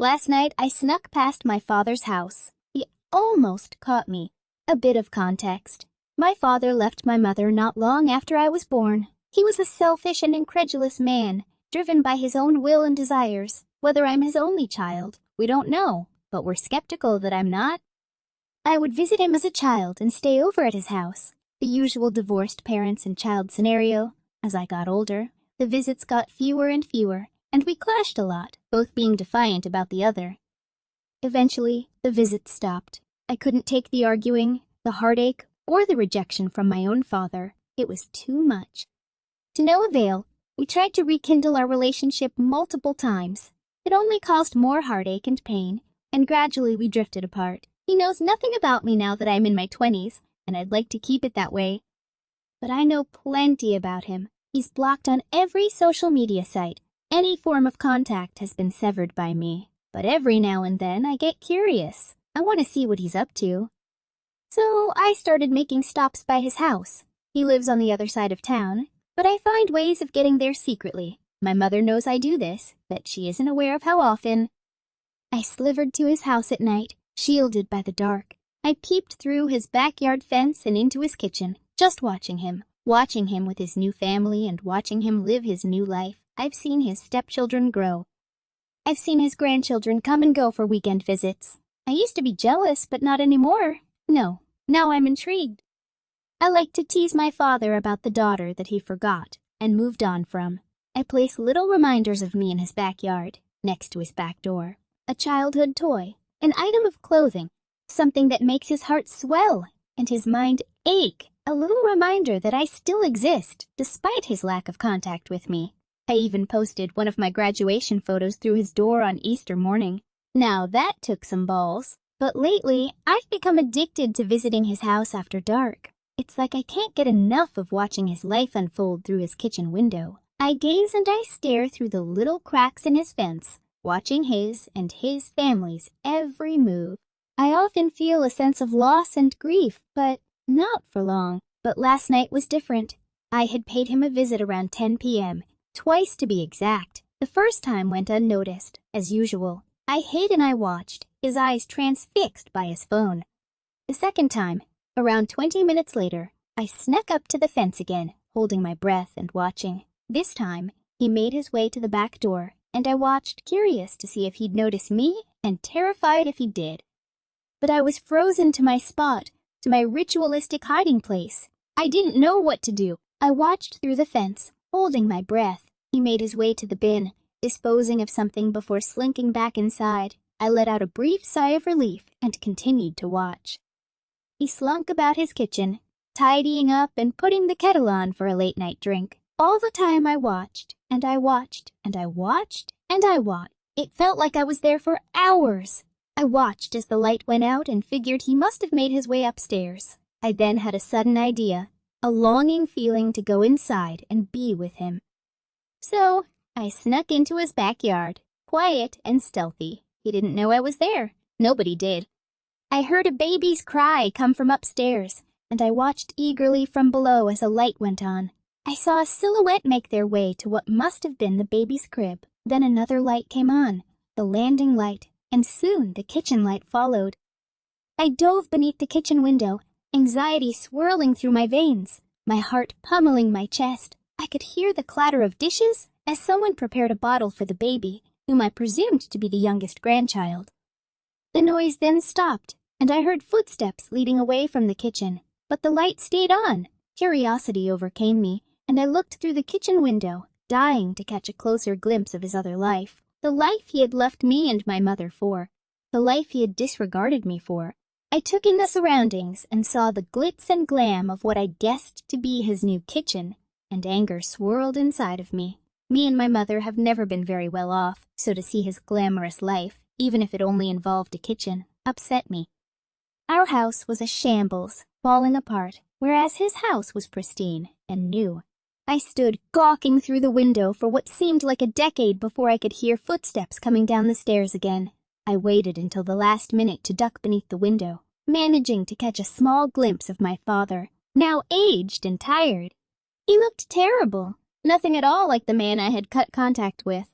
Last night, I snuck past my father's house. He almost caught me. A bit of context. My father left my mother not long after I was born. He was a selfish and incredulous man, driven by his own will and desires. Whether I'm his only child, we don't know, but we're skeptical that I'm not. I would visit him as a child and stay over at his house. The usual divorced parents and child scenario. As I got older, the visits got fewer and fewer, and we clashed a lot, both being defiant about the other. Eventually, the visits stopped. I couldn't take the arguing, the heartache, or the rejection from my own father. It was too much. To no avail, we tried to rekindle our relationship multiple times. It only caused more heartache and pain, and gradually we drifted apart. He knows nothing about me now that I'm in my 20s, and I'd like to keep it that way. But I know plenty about him. He's blocked on every social media site. Any form of contact has been severed by me. But every now and then I get curious. I want to see what he's up to. So I started making stops by his house. He lives on the other side of town, but I find ways of getting there secretly. My mother knows I do this, but she isn't aware of how often. I slivered to his house at night, shielded by the dark. I peeped through his backyard fence and into his kitchen, just watching him with his new family and watching him live his new life. I've seen his stepchildren grow. I've seen his grandchildren come and go for weekend visits. I used to be jealous, but not anymore. No, now I'm intrigued. I like to tease my father about the daughter that he forgot and moved on from. I place little reminders of me in his backyard, next to his back door. A childhood toy, an item of clothing, something that makes his heart swell and his mind ache. A little reminder that I still exist, despite his lack of contact with me. I even posted one of my graduation photos through his door on Easter morning. Now that took some balls. But lately, I've become addicted to visiting his house after dark. It's like I can't get enough of watching his life unfold through his kitchen window. I gaze and I stare through the little cracks in his fence, watching his and his family's every move. I often feel a sense of loss and grief, but not for long. But last night was different. I had paid him a visit around 10 p.m., twice to be exact. The first time went unnoticed, as usual. I hid and I watched, his eyes transfixed by his phone. The second time, around 20 minutes later, I snuck up to the fence again, holding my breath and watching. This time, he made his way to the back door, and I watched, curious to see if he'd notice me and terrified if he did. But I was frozen to my spot, to my ritualistic hiding place. I didn't know what to do. I watched through the fence, holding my breath. He made his way to the bin, disposing of something before slinking back inside. I let out a brief sigh of relief and continued to watch. He slunk about his kitchen, tidying up and putting the kettle on for a late-night drink. All the time I watched, and I watched, and I watched, and I watched. It felt like I was there for hours. I watched as the light went out and figured he must have made his way upstairs. I then had a sudden idea, a longing feeling to go inside and be with him. So I snuck into his backyard, quiet and stealthy. He didn't know I was there. Nobody did. I heard a baby's cry come from upstairs, and I watched eagerly from below as a light went on. I saw a silhouette make their way to what must have been the baby's crib. Then another light came on, the landing light, and soon the kitchen light followed. I dove beneath the kitchen window, anxiety swirling through my veins, my heart pummeling my chest. I could hear the clatter of dishes as someone prepared a bottle for the baby, whom I presumed to be the youngest grandchild. The noise then stopped, and I heard footsteps leading away from the kitchen, but the light stayed on. Curiosity overcame me, and I looked through the kitchen window, dying to catch a closer glimpse of his other life, the life he had left me and my mother for, the life he had disregarded me for. I took in the surroundings and saw the glitz and glam of what I guessed to be his new kitchen, and anger swirled inside of me. Me and my mother have never been very well off, so to see his glamorous life, even if it only involved a kitchen, upset me. Our house was a shambles, falling apart, whereas his house was pristine and new. I stood gawking through the window for what seemed like a decade before I could hear footsteps coming down the stairs again. I waited until the last minute to duck beneath the window, managing to catch a small glimpse of my father, now aged and tired. He looked terrible, nothing at all like the man I had cut contact with.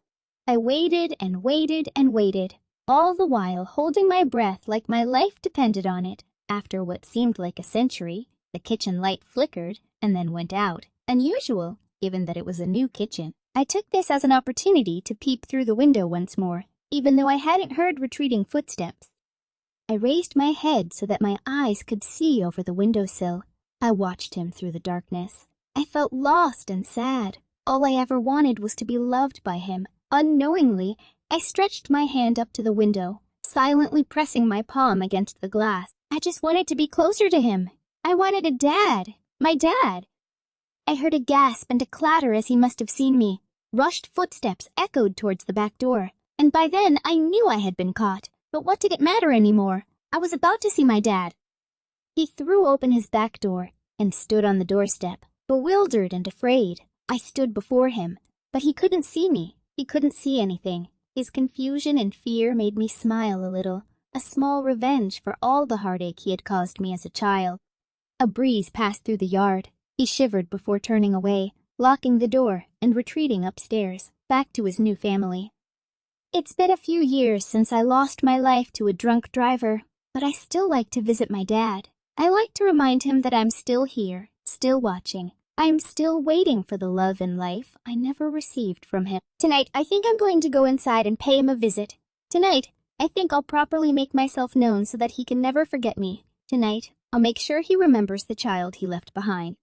I waited and waited and waited. all the while holding my breath like my life depended on it. After what seemed like a century, the kitchen light flickered and then went out. Unusual, given that it was a new kitchen. I took this as an opportunity to peep through the window once more, even though I hadn't heard retreating footsteps. I raised my head so that my eyes could see over the windowsill. I watched him through the darkness. I felt lost and sad. All I ever wanted was to be loved by him. Unknowingly, I stretched my hand up to the window, silently pressing my palm against the glass. I just wanted to be closer to him. I wanted a dad. My dad. I heard a gasp and a clatter as he must have seen me. Rushed footsteps echoed towards the back door, and by then I knew I had been caught. But what did it matter anymore? I was about to see my dad. He threw open his back door and stood on the doorstep, bewildered and afraid. I stood before him, but he couldn't see me. He couldn't see anything. His confusion and fear made me smile a little, a small revenge for all the heartache he had caused me as a child. A breeze passed through the yard. He shivered before turning away, locking the door and retreating upstairs, back to his new family. It's been a few years since I lost my life to a drunk driver, but I still like to visit my dad. I like to remind him that I'm still here, still watching. I'm still waiting for the love and life I never received from him. Tonight, I think I'm going to go inside and pay him a visit. Tonight, I think I'll properly make myself known so that he can never forget me. Tonight, I'll make sure he remembers the child he left behind.